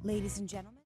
Ladies and gentlemen.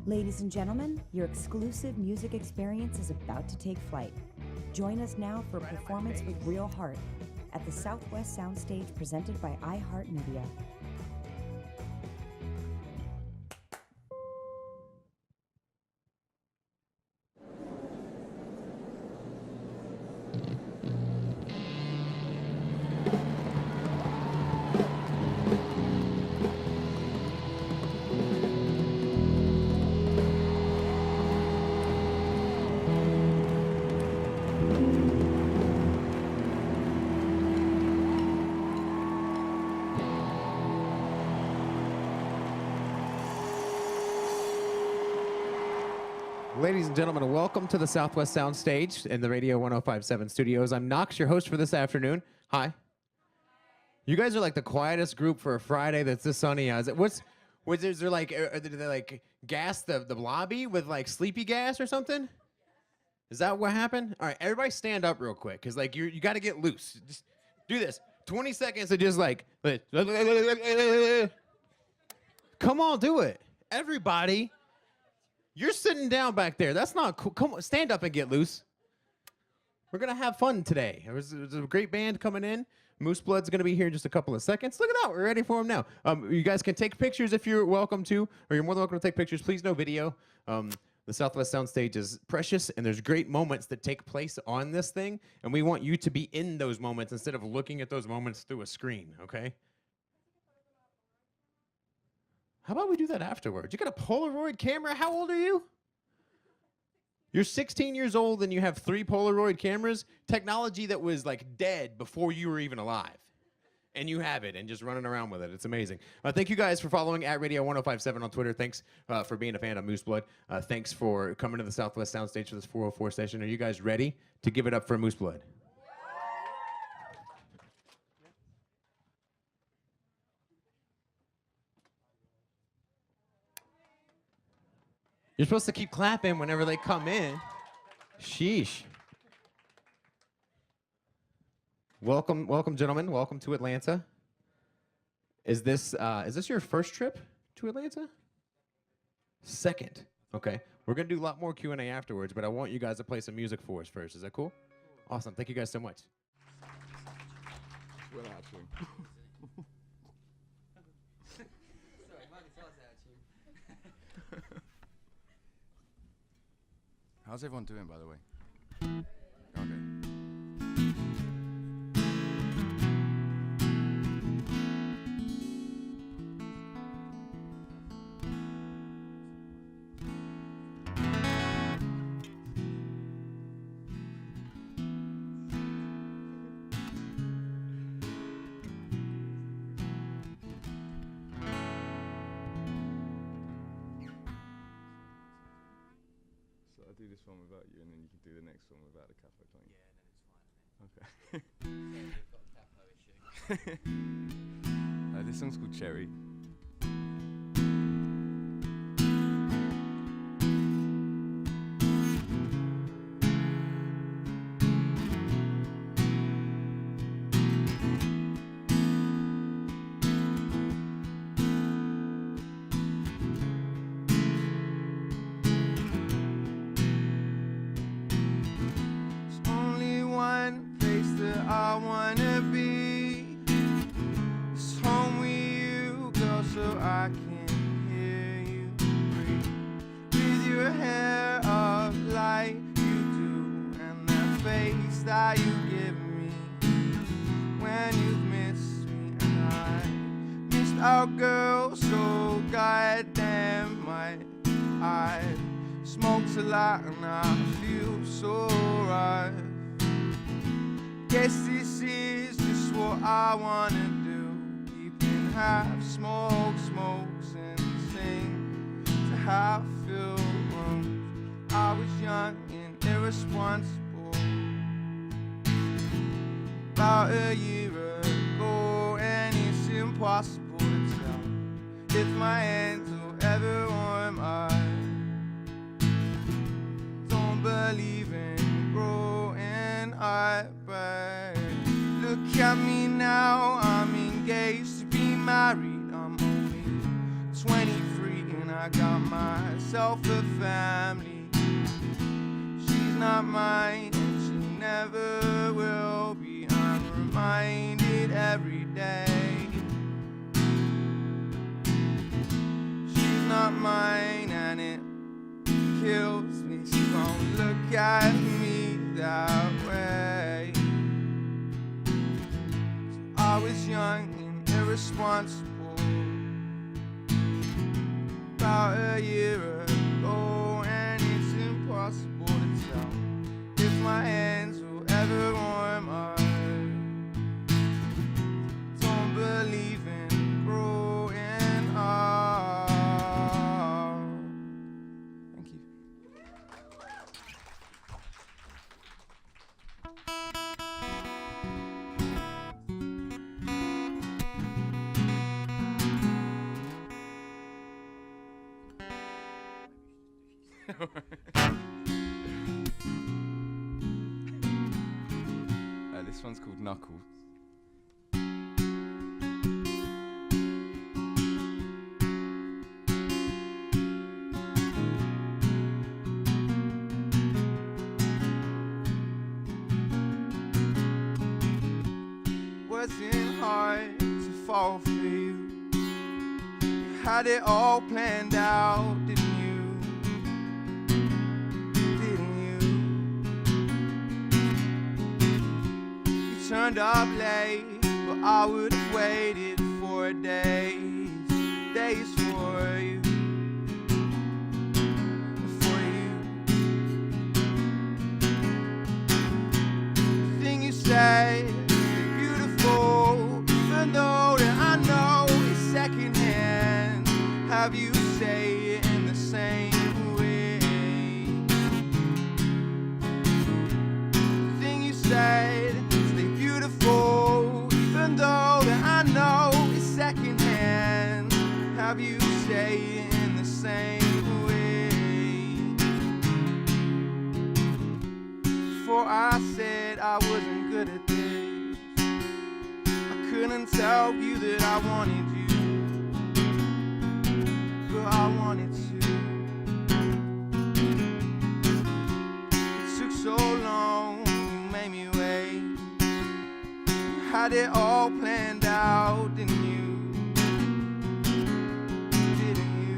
Ladies and gentlemen, your exclusive music experience is about to take flight. Join us now for a performance with real heart at the Southwest Soundstage presented by iHeartMedia. Ladies and gentlemen, welcome to the Southwest Soundstage in the Radio 1057 studios. I'm Knox, your host for this afternoon. Hi. You guys are like the quietest group for a Friday that's this sunny. Is there like, are they like gas the lobby with like sleepy gas or something? Is that what happened? All right, everybody stand up real quick because like you got to get loose. Just do this. 20 seconds of just like, come on, do it. Everybody. You're sitting down back there. That's not cool. Come on, stand up and get loose. We're going to have fun today. There's a great band coming in. Moose Blood's going to be here in just a couple of seconds. Look at that. We're ready for them now. You guys can take pictures if you're welcome to, or you're more than welcome to take pictures. Please, no video. The Southwest Soundstage is precious, and there's great moments that take place on this thing, and we want you to be in those moments instead of looking at those moments through a screen, okay? How about we do that afterwards? You got a Polaroid camera? How old are you? You're 16 years old and you have 3 Polaroid cameras? Technology that was like dead before you were even alive. And you have it and just running around with it. It's amazing. Thank you guys for following at Radio 1057 on Twitter. Thanks for being a fan of Moose Blood. Thanks for coming to the Southwest Soundstage for this 404 session. Are you guys ready to give it up for Moose Blood? You're supposed to keep clapping whenever they come in. Sheesh. Welcome, gentlemen. Welcome to Atlanta. Is this your first trip to Atlanta? Second. Okay. We're gonna do a lot more Q&A afterwards, but I want you guys to play some music for us first. Is that cool? Awesome. Thank you guys so much. Well, actually. How's everyone doing, by the way? Okay. So I'll do this one without you, and then you can do the next one without the capo, don't you? Yeah, then it's fine. Okay. This song's called Cherry. I wanna be. It's home with you, girl, so I can hear you breathe. With your hair up kiss that you give me when you've missed me. And I missed our girl so goddamn much. I smoked a lot and I feel so right. Guess this is just what I wanna do. Keeping half smokes and sing to half filled rooms. I was young and irresponsible about a year ago, and it's impossible to tell if my hands will ever warm. I don't believe in growing up, but look at me now. I'm engaged to be married. I'm only 23 and I got myself a family. She's not mine and she never will be. I'm reminded every day she's not mine, and it kills me. She won't look at me that way. So I was young and irresponsible about a year ago, and it's impossible to tell if my hands will ever warm. I don't believe in growing up. Thank you. This one's called Knuckles. Wasn't hard to fall for you. You had it all planned out, didn't you? Turned up late, but I would have waited for days for you, The thing you say is beautiful, even though that I know it's secondhand. Have you say it in the same way? The thing you say, even though that I know it's secondhand. Have you say it in the same way? Before I said I wasn't good at this, I couldn't tell you that I wanted you, but I wanted to. It took so long, you made me wait. Had it all planned out, didn't you? Didn't you?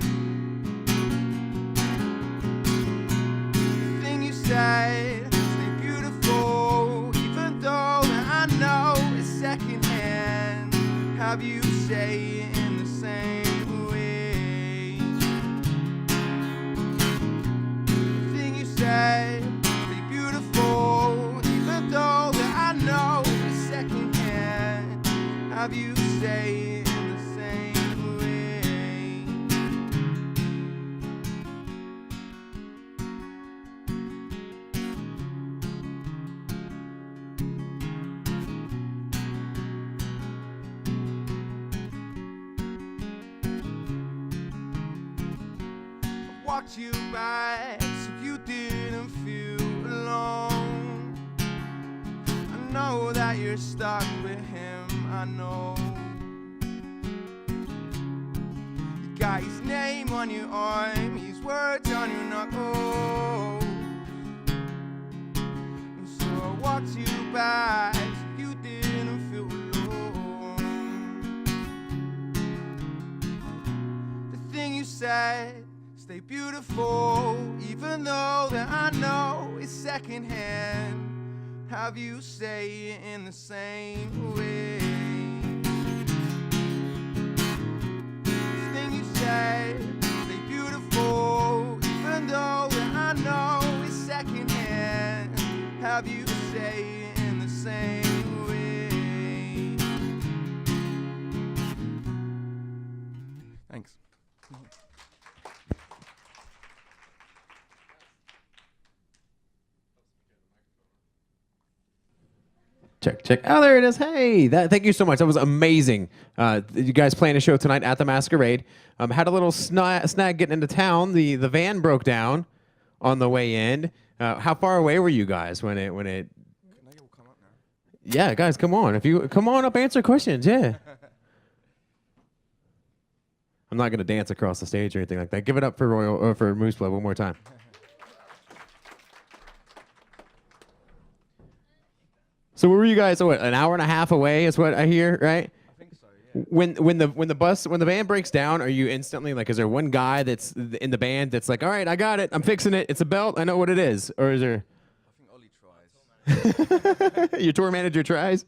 The thing you said, stay beautiful, even though that I know it's secondhand. Have you say it in the same way? The thing you said, stay beautiful, even though that I know it's secondhand. Have you say it in the same way? I walked you back so you didn't feel alone. I know that you're stuck with him, I know. You got his name on your arm, his words on your knuckles. And so I walked you back so you didn't feel alone. The thing you said, stay beautiful, even though that I know it's secondhand. have you say it in the same way. This thing you say beautiful, even though I know it's secondhand. Have you say it in the same way. Thanks. Check. Oh, there it is. Hey, thank you so much. That was amazing. You guys playing a show tonight at the Masquerade. Had a little snag getting into town. The van broke down on the way in. How far away were you guys when it? Can they all come up now? Yeah, guys, come on. If you come on up, answer questions. Yeah. I'm not gonna dance across the stage or anything like that. Give it up for for Moose Blood one more time. So where were you guys? What, an hour and a half away is what I hear, right? I think so, yeah. When the band breaks down, are you instantly like, is there one guy that's in the band that's like, all right, I got it, I'm fixing it, it's a belt, I know what it is, or is there? I think Ollie tries. Your tour manager tries.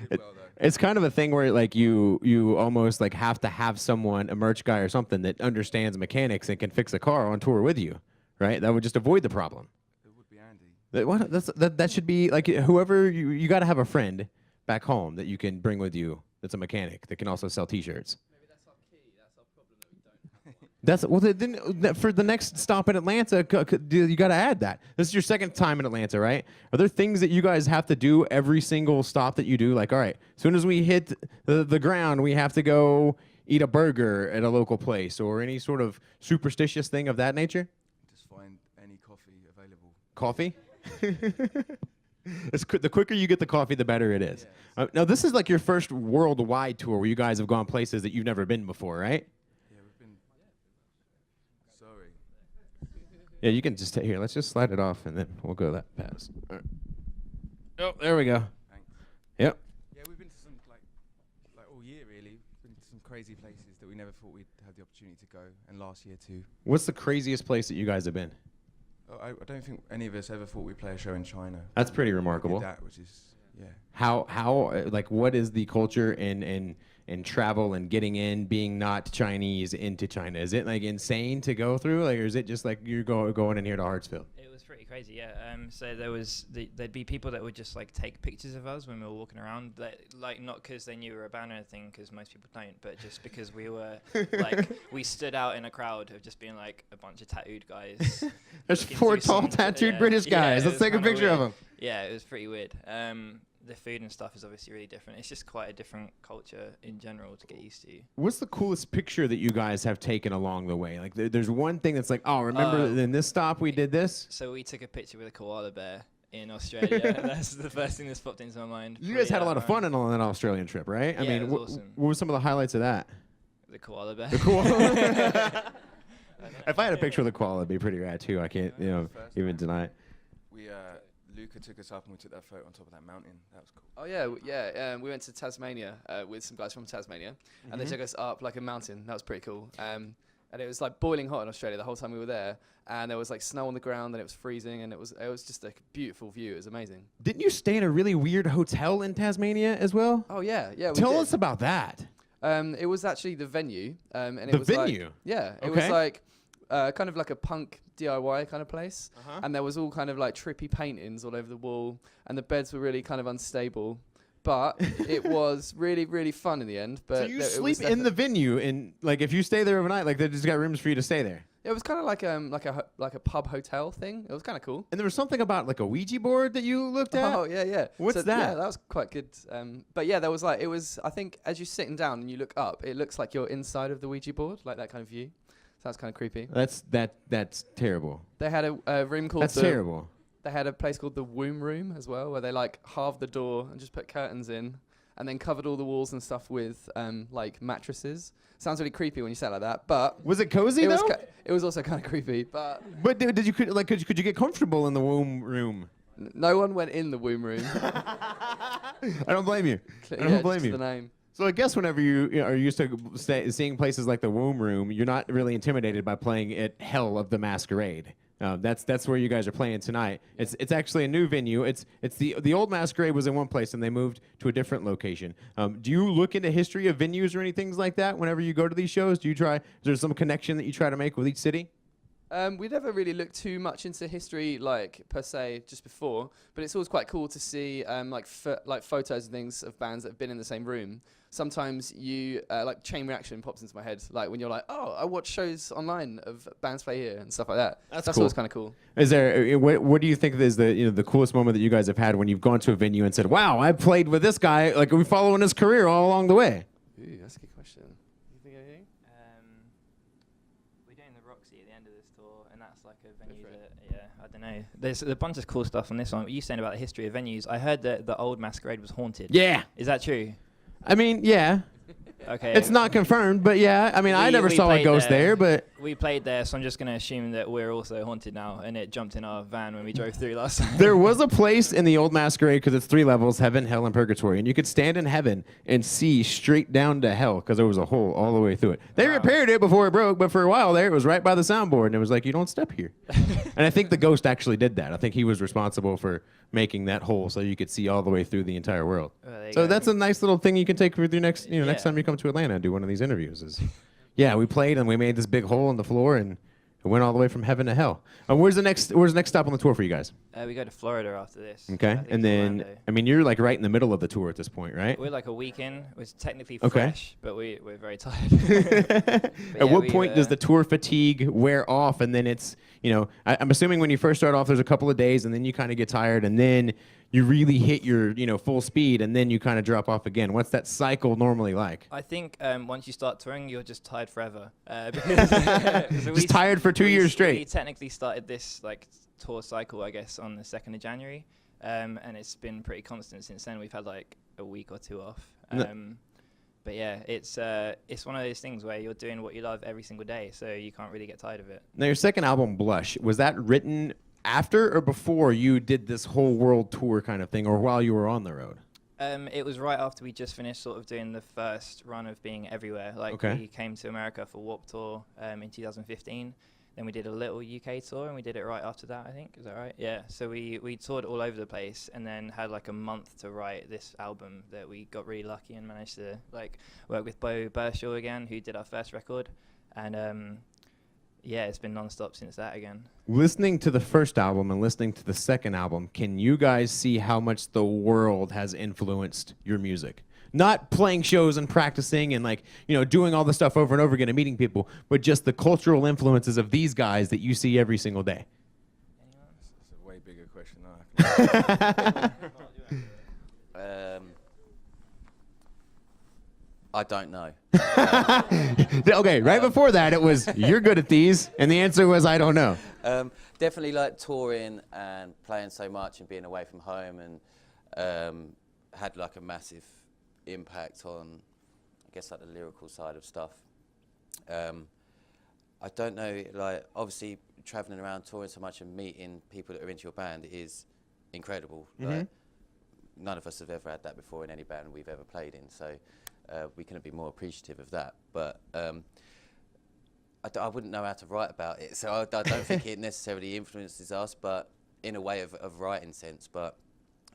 Did well, though. It's kind of a thing where like you almost like have to have someone, a merch guy or something that understands mechanics and can fix a car on tour with you, right? That would just avoid the problem. It would be Andy. That should be like whoever you got to have a friend back home that you can bring with you that's a mechanic that can also sell T-shirts. Maybe that's our key. That's our problem that we don't. Then for the next stop in Atlanta, you got to add that. This is your second time in Atlanta, right? Are there things that you guys have to do every single stop that you do? Like, all right, as soon as we hit the ground, we have to go eat a burger at a local place, or any sort of superstitious thing of that nature? Just find any coffee available. Coffee? The quicker you get the coffee, the better it is. Now, this is like your first worldwide tour where you guys have gone places that you've never been before, right? Yeah, we've been. Sorry. Yeah, you can just here. Let's just slide it off, and then we'll go that pass. All right. Oh, there we go. Thanks. Yep. Yeah, we've been to some like all year really. Been to some crazy places that we never thought we'd have the opportunity to go, and last year too. What's the craziest place that you guys have been? I don't think any of us ever thought we'd play a show in China. That's pretty We remarkable. did that, which is yeah. How like what is the culture in travel and getting in, being not Chinese into China? Is it like insane to go through, like, or is it just like you're going in here to Hartsfield? It was pretty crazy, yeah. So there'd be people that would just like take pictures of us when we were walking around, like not because they knew we were a band or anything, because most people don't, but just because we were like we stood out in a crowd of just being like a bunch of tattooed guys. There's 4 tall tattooed British guys. Let's take a picture of them. Yeah, it was pretty weird. The food and stuff is obviously really different. It's just quite a different culture in general to get used to. What's the coolest picture that you guys have taken along the way? Like, there's one thing that's like, oh, remember in this stop we did this? So we took a picture with a koala bear in Australia. That's the first thing that's popped into my mind. You guys had a lot of fun on that Australian trip, right? Yeah, I mean, it was awesome. what were some of the highlights of that? The koala bear. The koala. If I had a picture of the koala, it'd be pretty rad too. I can't, even deny it. We Luca took us up and we took that photo on top of that mountain. That was cool. Oh yeah. We went to Tasmania with some guys from Tasmania, and they took us up like a mountain. That was pretty cool. And it was like boiling hot in Australia the whole time we were there. And there was like snow on the ground, and it was freezing, and it was just a beautiful view. It was amazing. Didn't you stay in a really weird hotel in Tasmania as well? Oh yeah. We Tell did. us about that. It was actually the venue. And it The was venue? Like, yeah. It Okay. was like kind of like a punk DIY kind of place. Uh-huh. And there was all kind of like trippy paintings all over the wall, and the beds were really kind of unstable. But it was really, really fun in the end. But So you sleep in the venue, and like if you stay there overnight, like they just got rooms for you to stay there. It was kind of like a pub hotel thing. It was kind of cool. And there was something about like a Ouija board that you looked at. Oh yeah. What's So, that? Yeah, that was quite good. But yeah, there was like I think as you're sitting down and you look up, it looks like you're inside of the Ouija board, like that kind of view. Sounds kind of creepy. That's terrible. They had a room called That's terrible. They had a place called the Womb Room as well, where they like halved the door and just put curtains in, and then covered all the walls and stuff with like mattresses. Sounds really creepy when you say it like that, but Was it cozy though? it was also kind of creepy. But Did you could you get comfortable in the womb room? no one went in the Womb Room. I don't blame you. I Yeah, don't blame just you. the name. So I guess whenever you are used to seeing places like the womb room, you're not really intimidated by playing at Hell of the Masquerade. That's where you guys are playing tonight. It's actually a new venue. It's the old Masquerade was in one place and they moved to a different location. Do you look into history of venues or anything like that whenever you go to these shows? Is there some connection that you try to make with each city? We never really looked too much into history, like per se, just before. But it's always quite cool to see like photos and things of bands that have been in the same room. Sometimes you like Chain Reaction pops into my head, like when you're like, oh, I watch shows online of bands play here and stuff like that. That's cool. always kind of cool. Is there what do you think is the coolest moment that you guys have had when you've gone to a venue and said, wow, I played with this guy, like we're following his career all along the way? Ooh, that's a good question. You think anything? We're doing the Roxy at the end of this tour, and that's like a venue that, I don't know. There's a bunch of cool stuff on this one. What you saying about the history of venues? I heard that the old Masquerade was haunted. Yeah. Is that true? I mean, yeah. Okay. It's not confirmed, but yeah. I mean, I never saw a ghost there, but we played there, so I'm just gonna assume that we're also haunted now, and it jumped in our van when we drove through last time. there was a place in the old Masquerade, because it's 3 levels, heaven, hell, and purgatory, and you could stand in heaven and see straight down to hell because there was a hole all the way through it. They repaired it before it broke, but for a while there, it was right by the soundboard, and it was like, you don't step here. And I think the ghost actually did that. I think he was responsible for making that hole so you could see all the way through the entire world. So that's a nice little thing you can take with you next time you come to Atlanta and do one of these interviews. Yeah, we played and we made this big hole in the floor and it went all the way from heaven to hell. Where's the next stop on the tour for you guys? We go to Florida after this. Okay, and then I mean you're like right in the middle of the tour at this point, right? We're like a week in. It's technically Okay. fresh, but we're very tired. At what point does the tour fatigue wear off, and then it's I'm assuming when you first start off, there's a couple of days, and then you kind of get tired, and then you really hit your full speed, and then you kind of drop off again. What's that cycle normally like? I think once you start touring, you're just tired forever. Because just tired for 2 years straight. We technically started this like tour cycle, I guess, on the 2nd of January, and it's been pretty constant since then. We've had like a week or 2 off. But yeah, it's one of those things where you're doing what you love every single day, so you can't really get tired of it. Now, your second album, Blush, was that written after or before you did this whole world tour kind of thing, or while you were on the road? It was right after we just finished sort of doing the first run of being everywhere. Like we came to America for Warped Tour in 2015. Then we did a little UK tour, and we did it right after that, I think. Is that right? Yeah. So we toured all over the place, and then had like a month to write this album that we got really lucky and managed to like work with Bo Burshaw again, who did our first record. And yeah, it's been non-stop since that again. Listening to the first album and listening to the second album, can you guys see how much the world has influenced your music? Not playing shows and practicing and doing all the stuff over and over again and meeting people, but just the cultural influences of these guys that you see every single day. That's a way bigger question now. I don't know. Okay, right before that it was, you're good at these, and the answer was, I don't know. Definitely like touring and playing so much and being away from home, and had like a massive impact on, I guess, like the lyrical side of stuff. I don't know, like obviously traveling around touring so much and meeting people that are into your band is incredible. Like, none of us have ever had that before in any band we've ever played in, so we couldn't be more appreciative of that. But I wouldn't know how to write about it, so I don't think it necessarily influences us, but in a way of writing sense, but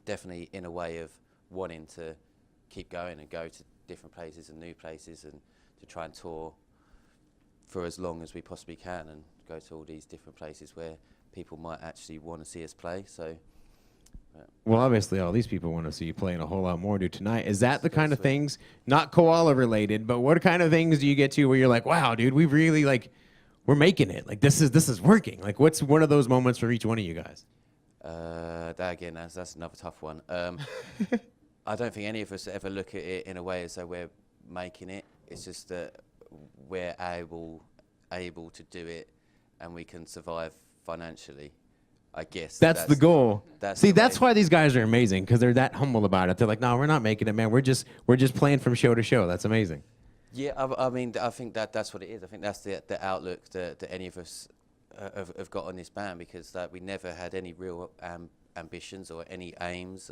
definitely in a way of wanting to keep going and go to different places and new places, and to try and tour for as long as we possibly can and go to all these different places where people might actually want to see us play. So well, obviously all these people want to see you playing a whole lot more tonight. Is that the kind of things, not koala related, but what kind of things do you get to where you're like, wow, dude, we've really we're making it, like this is working? Like, what's one of those moments for each one of you guys? That's another tough one. I don't think any of us ever look at it in a way as though we're making it. It's just that we're able to do it, and we can survive financially. I guess that's the goal. That's why these guys are amazing, because they're that humble about it. They're like, no, we're not making it, man. We're just playing from show to show. That's amazing. Yeah, I mean, I think that's what it is. I think that's the outlook that any of us have got on this band, because we never had any real ambitions or any aims,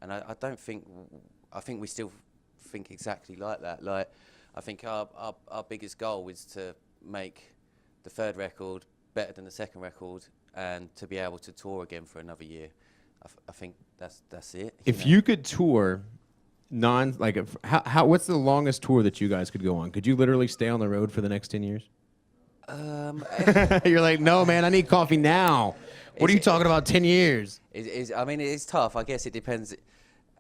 and I don't think, I think we still think exactly like that. Like, I think our biggest goal was to make the third record better than the second record, and to be able to tour again for another year. I think that's it. If you could tour what's the longest tour that you guys could go on? Could you literally stay on the road for the next 10 years? You're like, no, man, I need coffee now. What are you talking about, 10 years? I mean, it's tough. I guess it depends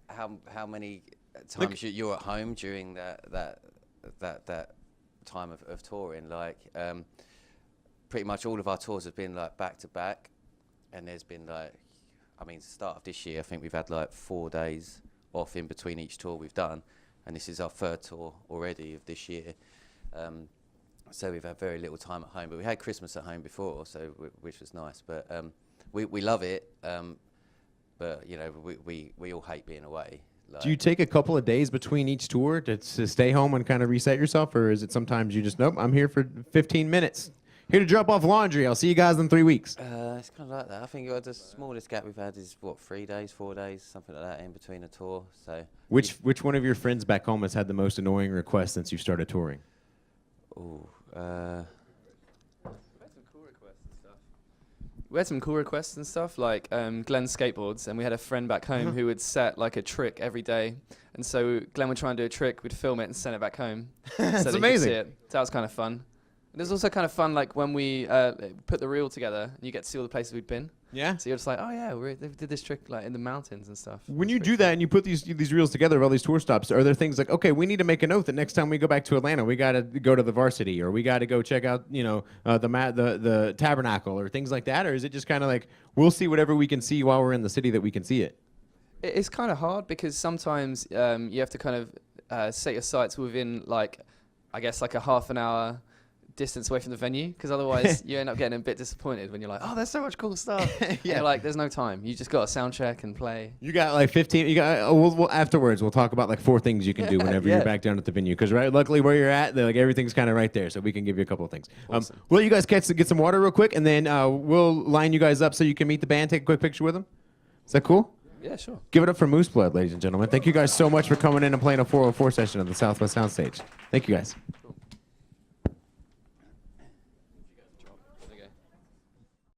how many times you're at home during that time of touring. Like, pretty much all of our tours have been like back to back, and there's been like, I mean, start of this year, I think we've had like 4 days off in between each tour we've done, and this is our 3rd tour already of this year. So we've had very little time at home, but we had Christmas at home before, so which was nice. But we love it, but you know, we all hate being away. Like, do you take a couple of days between each tour to stay home and kind of reset yourself, or is it sometimes you just, nope, I'm here for 15 minutes, here to drop off laundry, I'll see you guys in 3 weeks? It's kind of like that. I think the smallest gap we've had is what, 3 days, 4 days, something like that in between a tour. So which one of your friends back home has had the most annoying request since you started touring? We had some cool requests and stuff, like Glenn skateboards, and we had a friend back home who would set like a trick every day, and so Glenn would try and do a trick, we'd film it and send it back home. That's so that amazing. You could see it. So that was kind of fun. And it was also kind of fun, like when we put the reel together, and you get to see all the places we'd been. Yeah. So you're just like, oh yeah, they did this trick like in the mountains and stuff. When you do that and you put these reels together of all these tour stops, are there things like, okay, we need to make a note that next time we go back to Atlanta, we got to go to the Varsity, or we got to go check out, you know, the Tabernacle, or things like that? Or is it just kind of like, we'll see whatever we can see while we're in the city that we can see it? It's kind of hard because sometimes you have to kind of set your sights within like, I guess like a half an hour distance away from the venue, because otherwise you end up getting a bit disappointed when you're like, oh, there's so much cool stuff. Yeah. And you're like, there's no time. You just got to sound check and play. You got like 15. You got. We'll afterwards we'll talk about like 4 things you can do whenever you're back down at the venue. Because luckily where you're at, like everything's kind of right there, so we can give you a couple of things. Awesome. We'll let you guys get some water real quick, and then we'll line you guys up so you can meet the band, take a quick picture with them. Is that cool? Yeah, sure. Give it up for Moose Blood, ladies and gentlemen. Thank you guys so much for coming in and playing a 404 session of the Southwest Soundstage. Thank you guys.